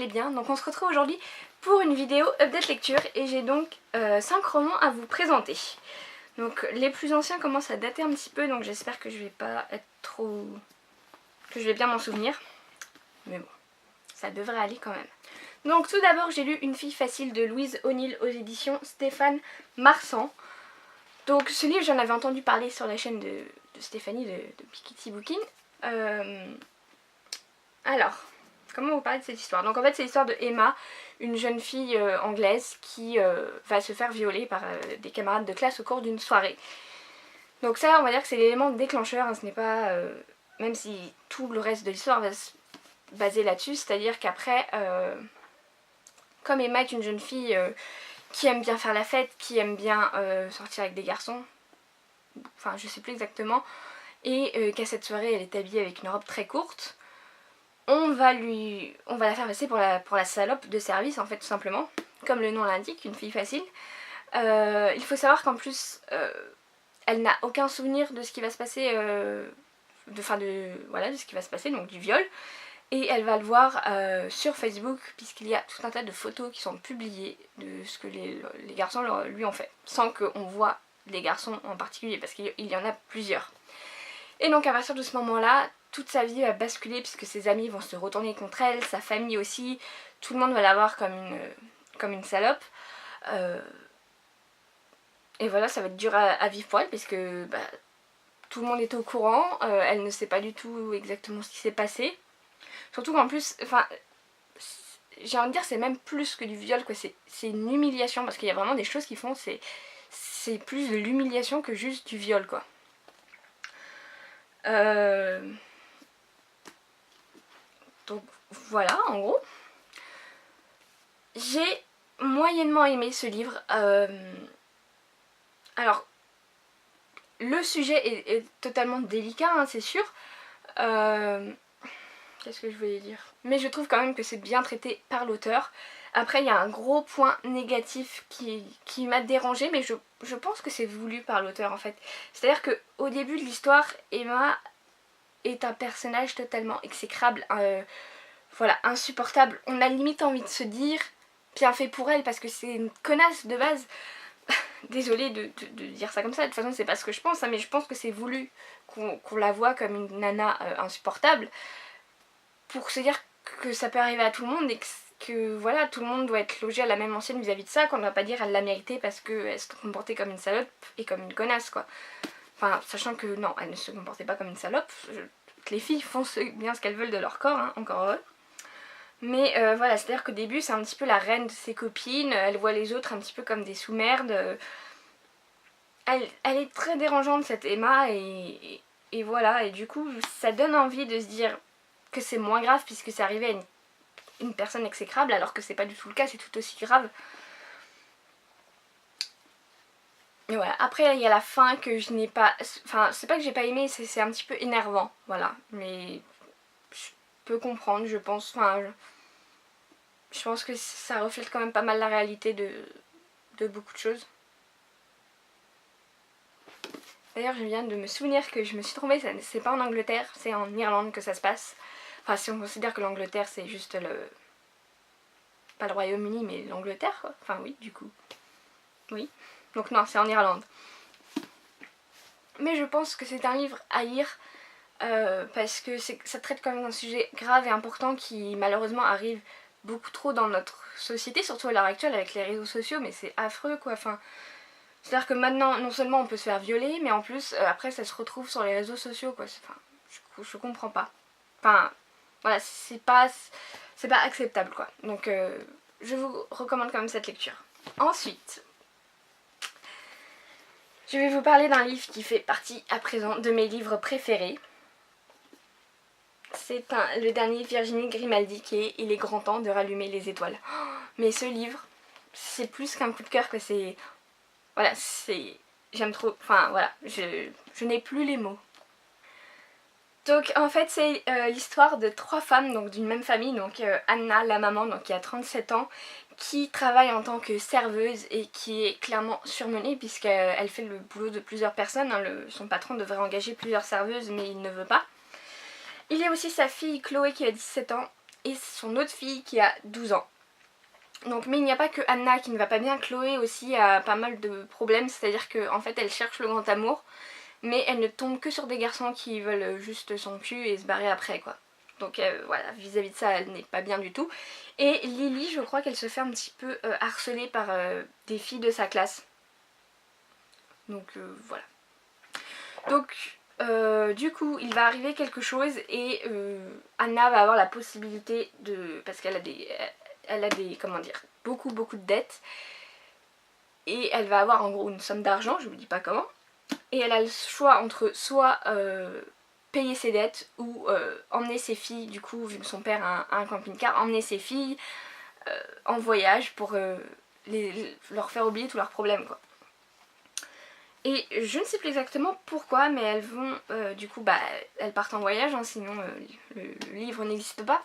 allez bien. Donc on se retrouve aujourd'hui pour une vidéo update lecture et j'ai donc 5 romans à vous présenter. Donc les plus anciens commencent à dater un petit peu, donc j'espère que je vais pas être trop... que je vais bien m'en souvenir. Mais bon, ça devrait aller quand même. Donc tout d'abord j'ai lu Une fille facile de Louise O'Neill aux éditions Stéphane Marsan. Donc ce livre j'en avais entendu parler sur la chaîne de Stéphanie de Piketty Booking. Alors, comment vous parler de cette histoire? Donc en fait c'est l'histoire de Emma, une jeune fille anglaise qui va se faire violer par des camarades de classe au cours d'une soirée. Donc ça on va dire que c'est l'élément déclencheur, hein, ce n'est pas... même si tout le reste de l'histoire va se baser là-dessus, c'est-à-dire qu'après, comme Emma est une jeune fille qui aime bien faire la fête, qui aime bien sortir avec des garçons, enfin je sais plus exactement, et qu'à cette soirée elle est habillée avec une robe très courte, on va la faire passer pour la salope de service en fait tout simplement, comme le nom l'indique, une fille facile. Il faut savoir qu'en plus elle n'a aucun souvenir de ce qui va se passer, de ce qui va se passer, donc du viol. Et elle va le voir sur Facebook puisqu'il y a tout un tas de photos qui sont publiées de ce que les garçons lui ont fait, sans qu'on voit les garçons en particulier parce qu'il y en a plusieurs. Et donc à partir de ce moment-là, toute sa vie va basculer puisque ses amis vont se retourner contre elle, sa famille aussi, tout le monde va la voir comme une salope. Et voilà, ça va être dur à vivre pour elle puisque tout le monde est au courant, elle ne sait pas du tout exactement ce qui s'est passé. Surtout qu'en plus, enfin, j'ai envie de dire c'est même plus que du viol quoi, c'est une humiliation parce qu'il y a vraiment des choses qu'ils font, c'est plus de l'humiliation que juste du viol quoi. Donc voilà en gros. J'ai moyennement aimé ce livre. Alors, le sujet est totalement délicat, hein, c'est sûr. Qu'est-ce que je voulais dire? Mais je trouve quand même que c'est bien traité par l'auteur. Après il y a un gros point négatif qui m'a dérangée, mais je pense que c'est voulu par l'auteur en fait. C'est-à-dire qu'au début de l'histoire, Emma est un personnage totalement exécrable, voilà, insupportable. On a limite envie de se dire bien fait pour elle parce que c'est une connasse de base. Désolée de dire ça comme ça, de toute façon c'est pas ce que je pense, hein, mais je pense que c'est voulu qu'on la voit comme une nana insupportable. Pour se dire que ça peut arriver à tout le monde et que voilà, tout le monde doit être logé à la même enseigne vis-à-vis de ça, qu'on ne va pas dire elle l'a mérité parce qu'elle se comportait comme une salope et comme une connasse quoi. Enfin, sachant que non, elle ne se comportait pas comme une salope, les filles font bien ce qu'elles veulent de leur corps, hein, encore heureux. Mais voilà, c'est-à-dire qu'au début c'est un petit peu la reine de ses copines, elle voit les autres un petit peu comme des sous-merdes. Elle est très dérangeante cette Emma et voilà, et du coup ça donne envie de se dire que c'est moins grave puisque c'est arrivé à une personne exécrable alors que c'est pas du tout le cas, c'est tout aussi grave. Et voilà, après il y a la fin que je n'ai pas... Enfin c'est pas que j'ai pas aimé, c'est un petit peu énervant, voilà. Mais je peux comprendre, je pense, enfin... Je pense que ça reflète quand même pas mal la réalité de beaucoup de choses. D'ailleurs je viens de me souvenir que je me suis trompée, c'est pas en Angleterre, c'est en Irlande que ça se passe. Enfin si on considère que l'Angleterre c'est juste pas le Royaume-Uni mais l'Angleterre quoi. Enfin oui du coup. Oui. Donc non, c'est en Irlande. Mais je pense que c'est un livre à lire parce que ça traite quand même d'un sujet grave et important qui malheureusement arrive beaucoup trop dans notre société, surtout à l'heure actuelle avec les réseaux sociaux, mais c'est affreux quoi. Enfin, c'est-à-dire que maintenant non seulement on peut se faire violer, mais en plus après ça se retrouve sur les réseaux sociaux quoi. Enfin, je comprends pas. Enfin, voilà, c'est pas acceptable quoi. Donc je vous recommande quand même cette lecture. Ensuite, je vais vous parler d'un livre qui fait partie à présent de mes livres préférés. C'est le dernier Virginie Grimaldi qui est Il est grand temps de rallumer les étoiles. Oh, mais ce livre, c'est plus qu'un coup de cœur que c'est... Voilà, c'est... J'aime trop... Enfin voilà, je n'ai plus les mots. Donc en fait c'est l'histoire de 3 femmes donc d'une même famille, donc Anna la maman donc qui a 37 ans, qui travaille en tant que serveuse et qui est clairement surmenée puisqu'elle fait le boulot de plusieurs personnes, hein, son patron devrait engager plusieurs serveuses mais il ne veut pas. Il y a aussi sa fille Chloé qui a 17 ans et son autre fille qui a 12 ans. Donc, mais il n'y a pas que Anna qui ne va pas bien, Chloé aussi a pas mal de problèmes, c'est-à-dire qu'en fait elle cherche le grand amour, mais elle ne tombe que sur des garçons qui veulent juste son cul et se barrer après quoi. Donc voilà, vis-à-vis de ça elle n'est pas bien du tout. Et Lily, je crois qu'elle se fait un petit peu harceler par des filles de sa classe. Donc voilà. Donc du coup il va arriver quelque chose et Anna va avoir la possibilité de... parce qu'elle a des, comment dire, beaucoup de dettes. Et elle va avoir en gros une somme d'argent, je vous dis pas comment. Et elle a le choix entre soit payer ses dettes ou emmener ses filles, du coup vu que son père a un camping-car, emmener ses filles en voyage pour leur faire oublier tous leurs problèmes quoi. Et je ne sais plus exactement pourquoi, mais elles vont, du coup, bah, elles partent en voyage, hein, sinon le livre n'existe pas.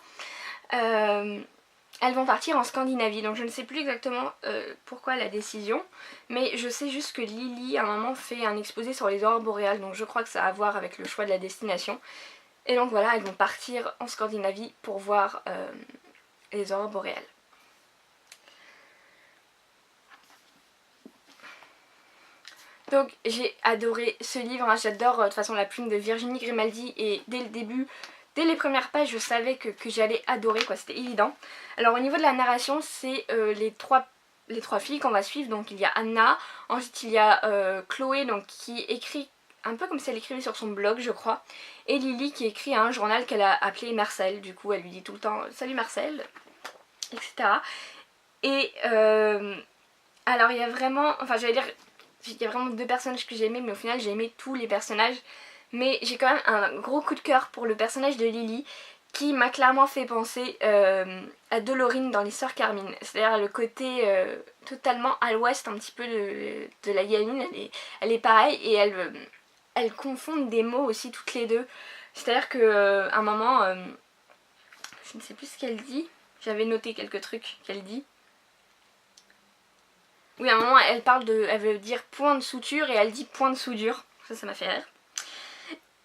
Elles vont partir en Scandinavie, donc je ne sais plus exactement pourquoi la décision, mais je sais juste que Lily, à un moment, fait un exposé sur les aurores boréales, donc je crois que ça a à voir avec le choix de la destination. Et donc voilà, elles vont partir en Scandinavie pour voir les aurores boréales. Donc j'ai adoré ce livre, hein. J'adore de toute façon la plume de Virginie Grimaldi et dès le début, dès les premières pages je savais que j'allais adorer quoi, c'était évident. Alors au niveau de la narration c'est les trois filles qu'on va suivre, donc il y a Anna, ensuite il y a Chloé donc, qui écrit un peu comme si elle écrivait sur son blog je crois, et Lily qui écrit un journal qu'elle a appelé Marcel, du coup elle lui dit tout le temps salut Marcel, etc. Et alors il y a vraiment, enfin j'allais dire, il y a vraiment deux personnages que j'ai aimés, mais au final j'ai aimé tous les personnages. Mais j'ai quand même un gros coup de cœur pour le personnage de Lily, qui m'a clairement fait penser à Dolorine dans les Sœurs Carmine. C'est-à-dire le côté totalement à l'ouest un petit peu de la gamine, elle est pareille et elles confondent des mots aussi toutes les deux. C'est-à-dire qu'à un moment, je ne sais plus ce qu'elle dit, j'avais noté quelques trucs qu'elle dit. Oui, à un moment, elle veut dire point de suture et elle dit point de soudure. Ça m'a fait rire.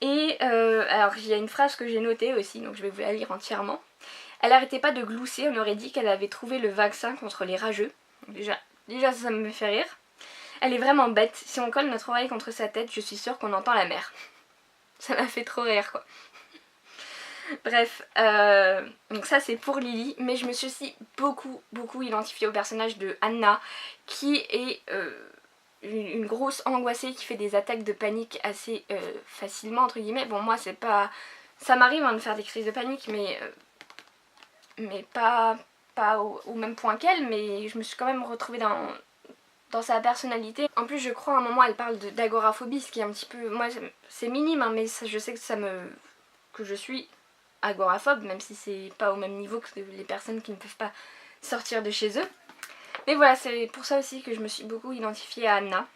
Et alors, il y a une phrase que j'ai notée aussi, donc je vais vous la lire entièrement. Elle arrêtait pas de glousser, on aurait dit qu'elle avait trouvé le vaccin contre les rageux. Donc déjà ça me fait rire. Elle est vraiment bête. Si on colle notre oreille contre sa tête, je suis sûre qu'on entend la mer. Ça m'a fait trop rire, quoi. Bref, donc ça c'est pour Lily, mais je me suis aussi beaucoup identifiée au personnage de Anna, qui est une grosse angoissée qui fait des attaques de panique assez facilement entre guillemets. Bon moi c'est pas... ça m'arrive hein, de faire des crises de panique, mais pas au même point qu'elle, mais je me suis quand même retrouvée dans sa personnalité. En plus je crois à un moment elle parle d'agoraphobie, ce qui est un petit peu... moi c'est minime hein, mais ça, je sais que je suis agoraphobe, même si c'est pas au même niveau que les personnes qui ne peuvent pas sortir de chez eux. Mais voilà, c'est pour ça aussi que je me suis beaucoup identifiée à Anna.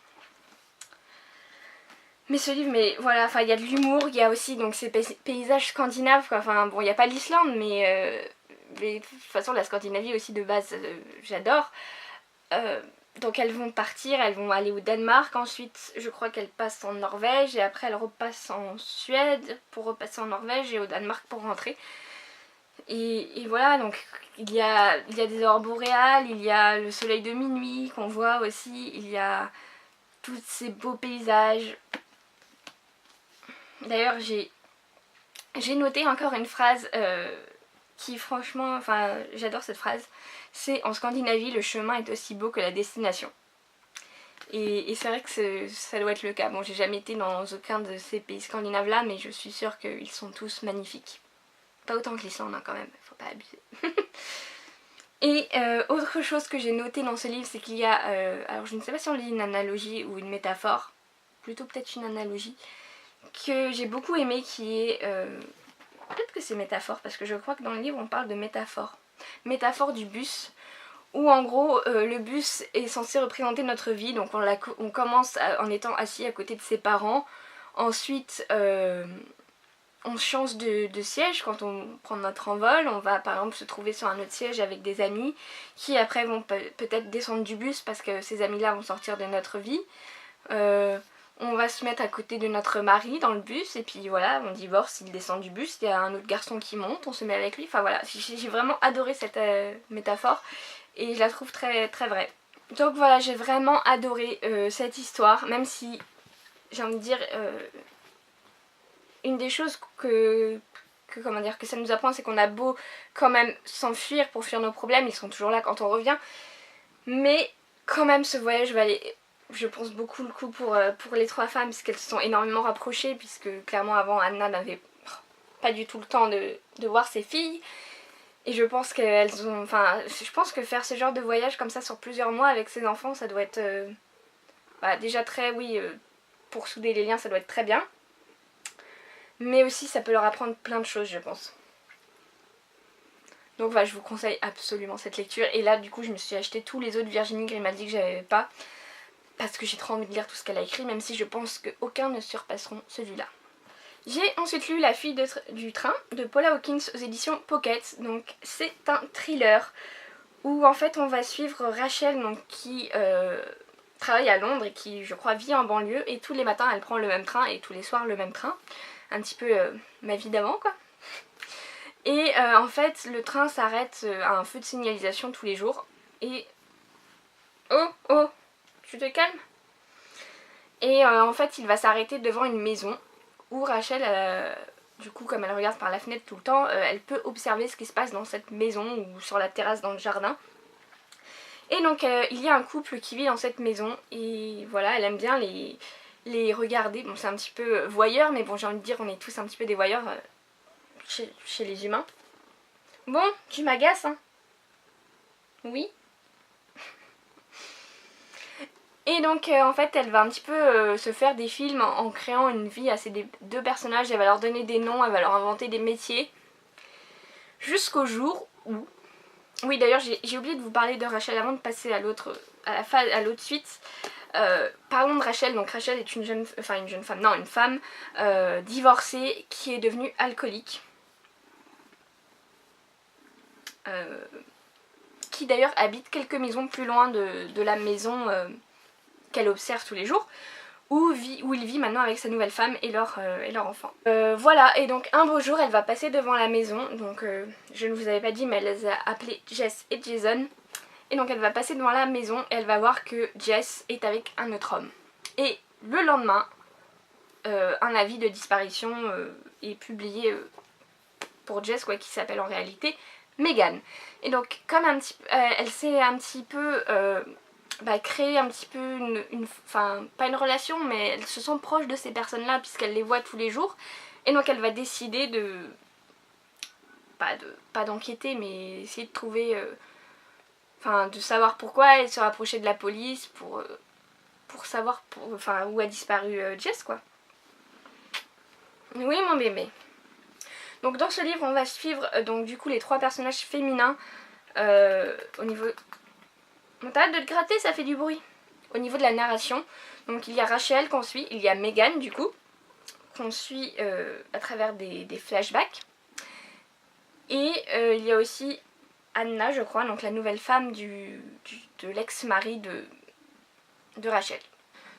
Mais ce livre, mais voilà, enfin il y a de l'humour, il y a aussi donc ces paysages scandinaves quoi. Enfin bon, il n'y a pas l'Islande, mais de toute façon la Scandinavie aussi de base, j'adore. Donc elles vont partir, elles vont aller au Danemark, ensuite je crois qu'elles passent en Norvège et après elles repassent en Suède pour repasser en Norvège et au Danemark pour rentrer. Et voilà, donc il y a des aurores boréales, il y a le soleil de minuit qu'on voit aussi, il y a tous ces beaux paysages. D'ailleurs j'ai noté encore une phrase qui franchement, enfin j'adore cette phrase, c'est en Scandinavie le chemin est aussi beau que la destination. Et c'est vrai que ça doit être le cas. Bon, j'ai jamais été dans aucun de ces pays scandinaves là, mais je suis sûre qu'ils sont tous magnifiques. Pas autant que l'Islande hein, quand même, faut pas abuser. Et autre chose que j'ai noté dans ce livre, c'est qu'il y a, alors je ne sais pas si on lit une analogie ou une métaphore, plutôt peut-être une analogie, que j'ai beaucoup aimé qui est, peut-être que c'est métaphore, parce que je crois que dans le livre on parle de métaphore. Métaphore du bus, où en gros le bus est censé représenter notre vie, donc on commence en étant assis à côté de ses parents, ensuite on change de siège quand on prend notre envol, on va par exemple se trouver sur un autre siège avec des amis qui après vont peut-être descendre du bus parce que ces amis là vont sortir de notre vie. on va se mettre à côté de notre mari dans le bus et puis voilà, on divorce, il descend du bus, il y a un autre garçon qui monte, on se met avec lui. Enfin voilà, j'ai vraiment adoré cette métaphore et je la trouve très très vraie. Donc voilà, j'ai vraiment adoré cette histoire, même si j'ai envie de dire une des choses comment dire, que ça nous apprend, c'est qu'on a beau quand même s'enfuir pour fuir nos problèmes, ils sont toujours là quand on revient, mais quand même ce voyage valait, je pense, beaucoup le coup pour les 3 femmes, puisqu'elles se sont énormément rapprochées, puisque clairement avant Anna n'avait pas du tout le temps de voir ses filles, et je pense qu'elles ont, enfin je pense que faire ce genre de voyage comme ça sur plusieurs mois avec ses enfants, ça doit être déjà très, oui, pour souder les liens ça doit être très bien, mais aussi ça peut leur apprendre plein de choses, je pense. Donc voilà, je vous conseille absolument cette lecture. Et là du coup je me suis acheté tous les autres Virginie Grimaldi que j'avais pas, parce que j'ai trop envie de lire tout ce qu'elle a écrit, même si je pense qu'aucun ne surpasseront celui-là. J'ai ensuite lu La fille du train de Paula Hawkins aux éditions Pocket. Donc c'est un thriller où en fait on va suivre Rachel, donc, qui travaille à Londres et qui je crois vit en banlieue, et tous les matins elle prend le même train et tous les soirs le même train. Un petit peu ma vie d'avant quoi. Et en fait le train s'arrête à un feu de signalisation tous les jours et... Oh, tu te calmes. Et en fait il va s'arrêter devant une maison où Rachel, du coup comme elle regarde par la fenêtre tout le temps, elle peut observer ce qui se passe dans cette maison ou sur la terrasse dans le jardin. Et donc il y a un couple qui vit dans cette maison et voilà, elle aime bien les regarder. Bon, c'est un petit peu voyeur, mais bon, j'ai envie de dire on est tous un petit peu des voyeurs chez les humains. Bon, tu m'agaces, hein. Oui. Et donc en fait elle va un petit peu se faire des films en créant une vie à ces 2 personnages. Elle va leur donner des noms, elle va leur inventer des métiers. Jusqu'au jour où... Oui, d'ailleurs j'ai oublié de vous parler de Rachel avant de passer à l'autre suite. Parlons de Rachel. Donc Rachel est une femme divorcée qui est devenue alcoolique. Qui d'ailleurs habite quelques maisons plus loin de la maison qu'elle observe tous les jours, où il vit maintenant avec sa nouvelle femme et leur enfant. Voilà, et donc un beau jour elle va passer devant la maison, donc je ne vous avais pas dit mais elle les a appelés Jess et Jason, et donc elle va passer devant la maison et elle va voir que Jess est avec un autre homme. Et le lendemain, un avis de disparition est publié pour Jess, quoi, qui s'appelle en réalité Megan. Et donc comme elle s'est un petit peu... créer un petit peu enfin pas une relation, mais elle se sent proche de ces personnes là puisqu'elle les voit tous les jours, et donc elle va décider de pas d'enquêter mais essayer de trouver de savoir pourquoi elle se rapprochait de la police pour savoir où a disparu Jess, quoi. Oui mon bébé. Donc dans ce livre on va suivre donc du coup les 3 personnages féminins au niveau... On t'arrête de te gratter, ça fait du bruit. Au niveau de la narration, donc il y a Rachel qu'on suit, il y a Megan du coup, qu'on suit à travers des flashbacks. Et il y a aussi Anna, je crois, donc la nouvelle femme de l'ex-mari de Rachel.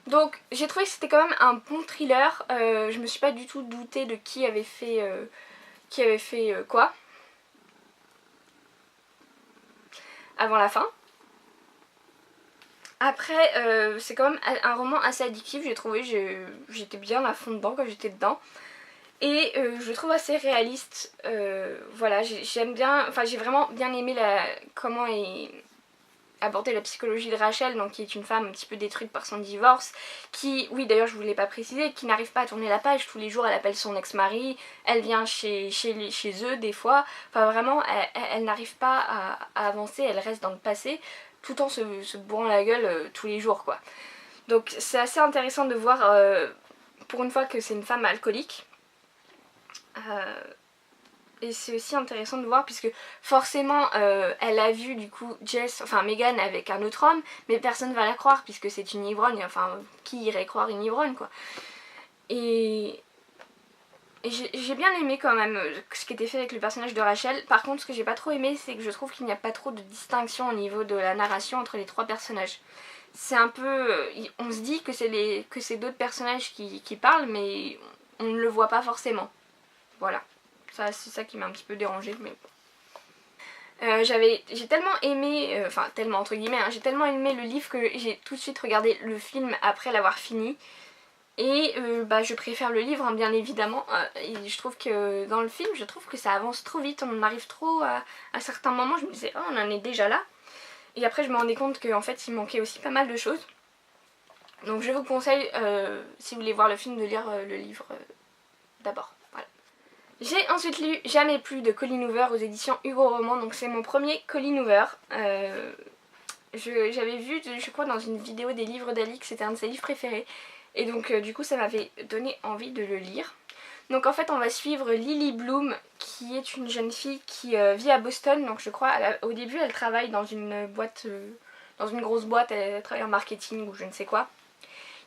Donc j'ai trouvé que c'était quand même un bon thriller. Je me suis pas du tout doutée de qui avait fait quoi avant la fin. Après c'est quand même un roman assez addictif, j'ai trouvé, j'étais bien à fond dedans quand j'étais dedans. Et je le trouve assez réaliste, voilà, j'aime bien, enfin j'ai vraiment bien aimé comment est abordée la psychologie de Rachel, donc qui est une femme un petit peu détruite par son divorce, qui, oui d'ailleurs je vous l'ai pas précisé, qui n'arrive pas à tourner la page, tous les jours elle appelle son ex-mari, elle vient chez eux des fois, enfin vraiment elle n'arrive pas à avancer, elle reste dans le passé, tout en se bourrant la gueule tous les jours, quoi. Donc c'est assez intéressant de voir pour une fois que c'est une femme alcoolique. Et c'est aussi intéressant de voir puisque forcément elle a vu du coup Megan avec un autre homme, mais personne va la croire puisque c'est une ivrogne, enfin qui irait croire une ivrogne, quoi. Et j'ai bien aimé quand même ce qui était fait avec le personnage de Rachel. Par contre ce que j'ai pas trop aimé, c'est que je trouve qu'il n'y a pas trop de distinction au niveau de la narration entre les 3 personnages. c'est un peu... on se dit que c'est d'autres personnages qui parlent, mais on ne le voit pas forcément. Voilà, c'est ça qui m'a un petit peu dérangée, mais bon. J'ai tellement aimé, enfin tellement entre guillemets, hein, j'ai tellement aimé le livre que j'ai tout de suite regardé le film après l'avoir fini. Et je préfère le livre, hein, bien évidemment. Et je trouve que dans le film, je trouve que ça avance trop vite, on en arrive trop à certains moments. Je me disais, oh, on en est déjà là. Et après, je me rendais compte qu'en fait, il manquait aussi pas mal de choses. Donc je vous conseille, si vous voulez voir le film, de lire le livre d'abord. Voilà. J'ai ensuite lu Jamais plus de Colleen Hoover aux éditions Hugo Roman. Donc c'est mon premier Colleen Hoover. J'avais vu, je crois, dans une vidéo des livres d'Alix, c'était un de ses livres préférés. Et donc du coup ça m'avait donné envie de le lire. Donc en fait on va suivre Lily Bloom, qui est une jeune fille qui vit à Boston. Donc je crois au début elle travaille dans une boîte, dans une grosse boîte, elle travaille en marketing ou je ne sais quoi.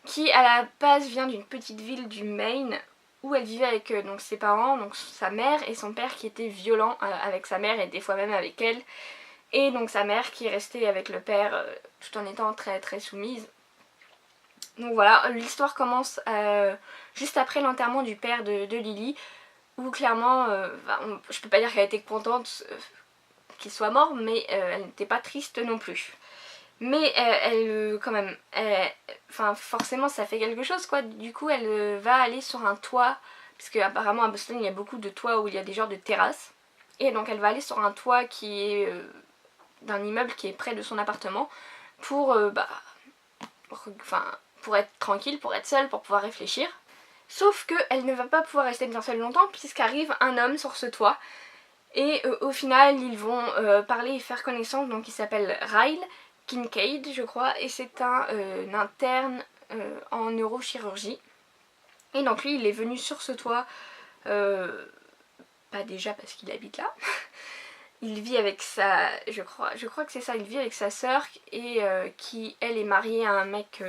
Qui à la base vient d'une petite ville du Maine où elle vivait avec donc ses parents, donc sa mère et son père qui étaient violents avec sa mère et des fois même avec elle. Et donc sa mère qui est restée avec le père tout en étant très très soumise. Donc voilà, l'histoire commence juste après l'enterrement du père de Lily, où clairement, je peux pas dire qu'elle était contente qu'il soit mort, mais elle n'était pas triste non plus. Mais quand même, forcément ça fait quelque chose quoi. Du coup elle va aller sur un toit, parce qu'apparemment à Boston il y a beaucoup de toits où il y a des genres de terrasses. Et donc elle va aller sur un toit qui est d'un immeuble qui est près de son appartement pour pour être tranquille, pour être seule, pour pouvoir réfléchir. Sauf qu'elle ne va pas pouvoir rester bien seule longtemps puisqu'arrive un homme sur ce toit. Et au final ils vont parler et faire connaissance. Donc il s'appelle Ryle Kincaid je crois, et c'est un interne en neurochirurgie. Et donc lui il est venu sur ce toit, pas déjà parce qu'il habite là. Il vit avec sa... je crois que c'est ça, il vit avec sa sœur et qui elle est mariée à un mec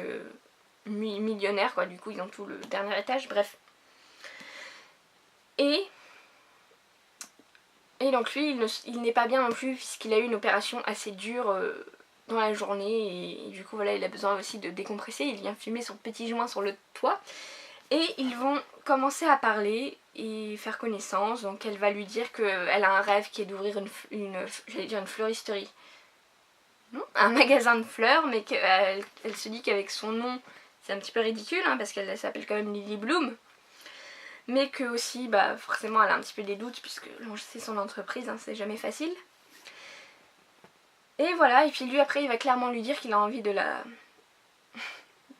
millionnaire quoi, du coup ils ont tout le dernier étage, bref. Et donc lui il n'est pas bien non plus puisqu'il a eu une opération assez dure dans la journée et du coup voilà il a besoin aussi de décompresser, il vient fumer son petit joint sur le toit. Et ils vont commencer à parler et faire connaissance. Donc elle va lui dire qu'elle a un rêve qui est d'ouvrir j'allais dire une fleuristerie. Non, un magasin de fleurs, mais qu'elle se dit qu'avec son nom, c'est un petit peu ridicule, hein, parce qu'elle s'appelle quand même Lily Bloom. Mais que aussi, forcément, elle a un petit peu des doutes, puisque c'est son entreprise, hein, c'est jamais facile. Et voilà, et puis lui après, il va clairement lui dire qu'il a envie de la...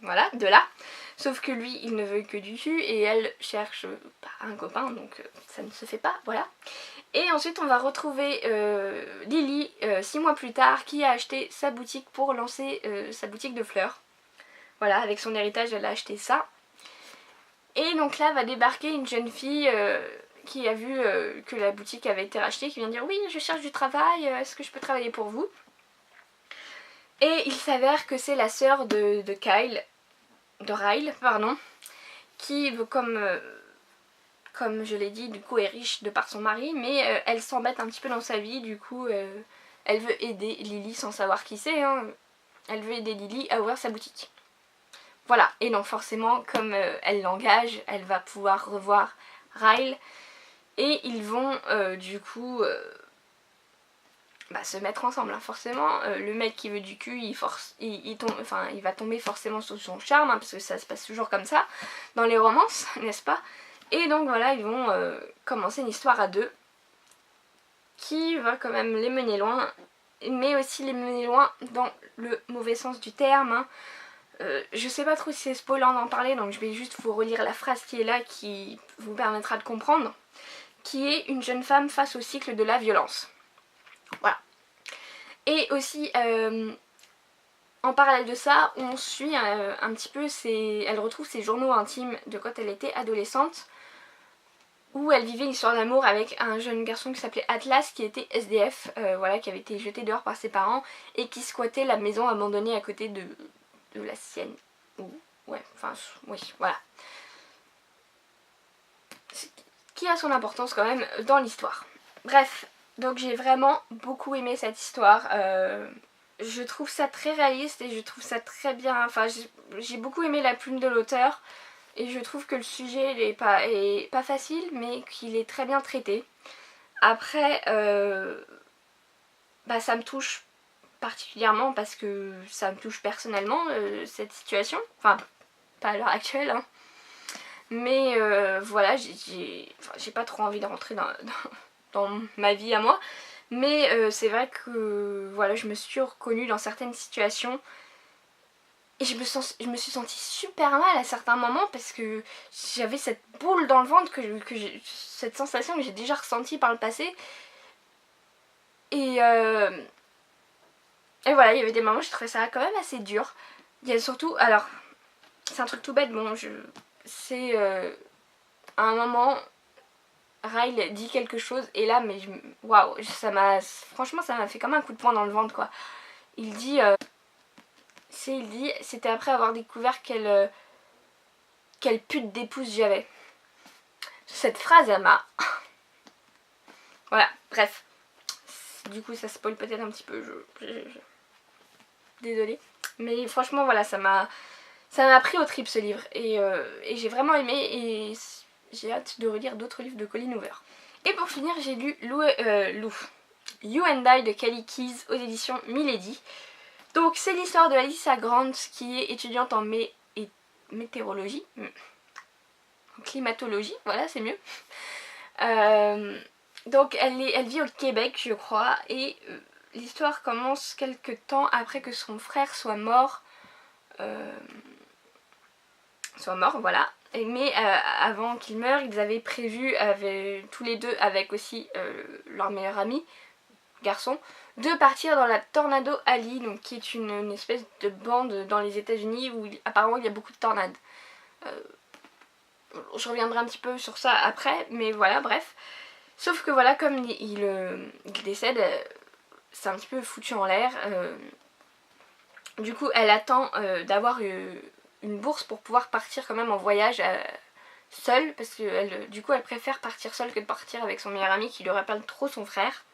voilà, de là. Sauf que lui, il ne veut que du cul et elle cherche un copain, donc ça ne se fait pas, voilà. Et ensuite, on va retrouver Lily, 6 mois plus tard, qui a acheté sa boutique pour lancer sa boutique de fleurs. Voilà, avec son héritage, elle a acheté ça. Et donc là, va débarquer une jeune fille qui a vu que la boutique avait été rachetée, qui vient dire « Oui, je cherche du travail, est-ce que je peux travailler pour vous ?» Et il s'avère que c'est la sœur de Ryle, pardon, qui, comme je l'ai dit, du coup est riche de par son mari, mais elle s'embête un petit peu dans sa vie, du coup elle veut aider Lily sans savoir qui c'est, hein. Elle veut aider Lily à ouvrir sa boutique. Voilà, et donc forcément, comme elle l'engage, elle va pouvoir revoir Ryle, et ils vont du coup se mettre ensemble, hein. Forcément le mec qui veut du cul il va tomber forcément sous son charme, hein, parce que ça se passe toujours comme ça dans les romances, n'est-ce pas? Et donc voilà, ils vont commencer une histoire à deux qui va quand même les mener loin, mais aussi les mener loin dans le mauvais sens du terme, hein. Je sais pas trop si c'est spoilant d'en parler, donc je vais juste vous relire la phrase qui est là qui vous permettra de comprendre, qui est une jeune femme face au cycle de la violence. Voilà. Et aussi, en parallèle de ça, on suit un petit peu, elle retrouve ses journaux intimes de quand elle était adolescente, où elle vivait une histoire d'amour avec un jeune garçon qui s'appelait Atlas, qui était SDF, voilà, qui avait été jeté dehors par ses parents, et qui squattait la maison abandonnée à côté de la sienne. Ouais, enfin, oui, voilà. Qui a son importance quand même dans l'histoire. Bref, donc j'ai vraiment beaucoup aimé cette histoire. je trouve ça très réaliste et je trouve ça très bien. Enfin, j'ai beaucoup aimé la plume de l'auteur et je trouve que le sujet est pas facile, mais qu'il est très bien traité. Après, ça me touche particulièrement parce que ça me touche personnellement, cette situation. Enfin, pas à l'heure actuelle, hein. Mais voilà, j'ai pas trop envie de rentrer dans ma vie à moi. Mais c'est vrai que voilà, je me suis reconnue dans certaines situations. Et je me suis sentie super mal à certains moments parce que j'avais cette boule dans le ventre, cette sensation que j'ai déjà ressentie par le passé. Et voilà, il y avait des moments où je trouvais ça quand même assez dur. Il y a surtout, alors, c'est un truc tout bête, bon, c'est à un moment, Ryle dit quelque chose et là, mais waouh, franchement, ça m'a fait comme un coup de poing dans le ventre, quoi. Il dit, c'était après avoir découvert quelle pute d'épouse j'avais. Cette phrase, elle m'a... Voilà, bref. Du coup, ça spoil peut-être un petit peu, désolée. Mais franchement, voilà, ça m'a pris au tripes ce livre. Et j'ai vraiment aimé et j'ai hâte de relire d'autres livres de Colleen Hoover. Et pour finir, j'ai lu You and I de Kelly Keyes aux éditions Milady. Donc c'est l'histoire de Alyssa Grant qui est étudiante en météorologie. En climatologie, voilà, c'est mieux. Donc elle vit au Québec, je crois, et l'histoire commence quelques temps après que son frère soit mort. Voilà. Mais avant qu'il meure, ils avaient prévu, tous les deux, avec aussi leur meilleur ami, garçon, de partir dans la Tornado Alley, donc qui est une espèce de bande dans les États-Unis où apparemment il y a beaucoup de tornades. Je reviendrai un petit peu sur ça après, mais voilà, bref. Sauf que voilà, comme il décède, c'est un petit peu foutu en l'air. Du coup, elle attend d'avoir une bourse pour pouvoir partir quand même en voyage seule, parce que du coup elle préfère partir seule que de partir avec son meilleur ami qui lui rappelle trop son frère.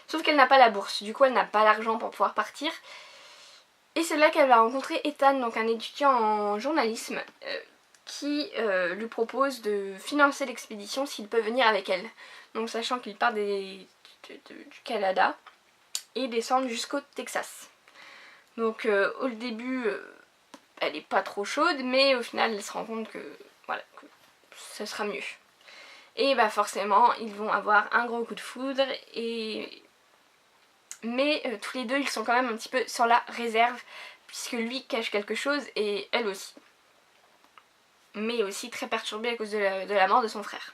Sauf qu'elle n'a pas la bourse, du coup elle n'a pas l'argent pour pouvoir partir. Et c'est là qu'elle va rencontrer Ethan, donc un étudiant en journalisme, qui lui propose de financer l'expédition s'il peut venir avec elle. Donc sachant qu'il part du Canada et descend jusqu'au Texas. Donc au début, elle est pas trop chaude, mais au final elle se rend compte que voilà, que ça sera mieux. Et bah forcément ils vont avoir un gros coup de foudre, mais tous les deux ils sont quand même un petit peu sur la réserve, puisque lui cache quelque chose et elle aussi. Mais aussi très perturbée à cause de la mort de son frère.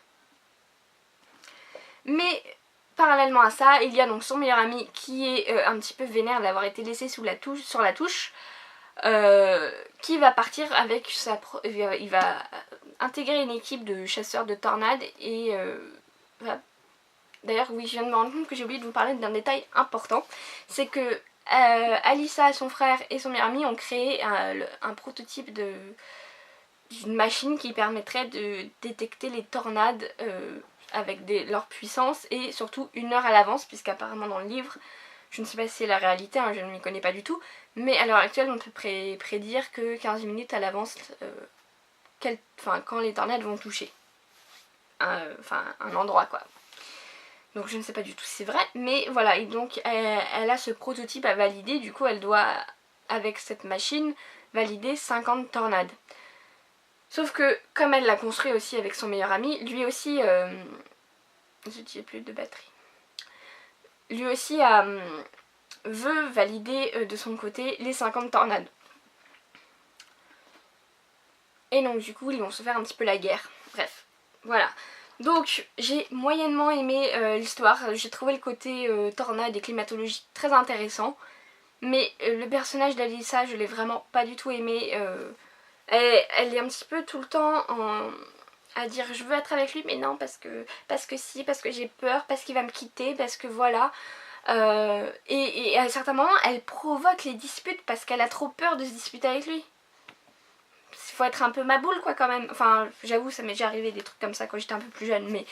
Mais parallèlement à ça, il y a donc son meilleur ami qui est un petit peu vénère d'avoir été laissé sur la touche, qui va partir avec il va intégrer une équipe de chasseurs de tornades et d'ailleurs oui, je viens de me rendre compte que j'ai oublié de vous parler d'un détail important, c'est que Alyssa, son frère et son meilleur ami ont créé un prototype d'une machine qui permettrait de détecter les tornades avec leur puissance et surtout 1 heure à l'avance, puisqu'apparemment dans le livre, je ne sais pas si c'est la réalité, hein, je ne m'y connais pas du tout, mais à l'heure actuelle on peut prédire que 15 minutes à l'avance quand les tornades vont toucher un endroit, quoi. Donc je ne sais pas du tout si c'est vrai, mais voilà, et donc elle a ce prototype à valider, du coup elle doit, avec cette machine, valider 50 tornades. Sauf que, comme elle l'a construit aussi avec son meilleur ami, lui aussi... j'ai plus de batterie. Lui aussi veut valider de son côté les 50 tornades. Et donc du coup, ils vont se faire un petit peu la guerre. Bref, voilà. Donc j'ai moyennement aimé l'histoire. J'ai trouvé le côté tornade et climatologie très intéressant. Mais le personnage d'Alyssa, je l'ai vraiment pas du tout aimé. Elle est un petit peu tout le temps à dire je veux être avec lui, mais non, parce que j'ai peur, parce qu'il va me quitter, parce que voilà. Et à certains moments, elle provoque les disputes parce qu'elle a trop peur de se disputer avec lui. Il faut être un peu ma boule, quoi, quand même. Enfin, j'avoue, ça m'est déjà arrivé des trucs comme ça quand j'étais un peu plus jeune,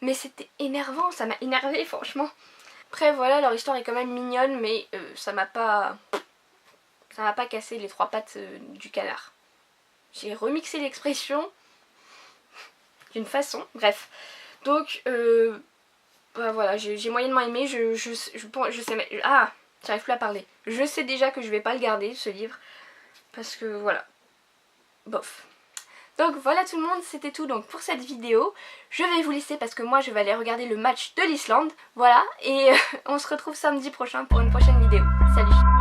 mais c'était énervant, ça m'a énervé, franchement. Après voilà, leur histoire est quand même mignonne, mais ça m'a pas cassé les 3 pattes du canard. J'ai remixé l'expression d'une façon, bref. Donc bah voilà, j'ai moyennement aimé, je sais, j'arrive plus à parler. Je sais déjà que je vais pas le garder ce livre, parce que voilà, bof. Donc voilà tout le monde, c'était tout donc pour cette vidéo. Je vais vous laisser parce que moi je vais aller regarder le match de l'Islande. Voilà, et on se retrouve samedi prochain pour une prochaine vidéo. Salut!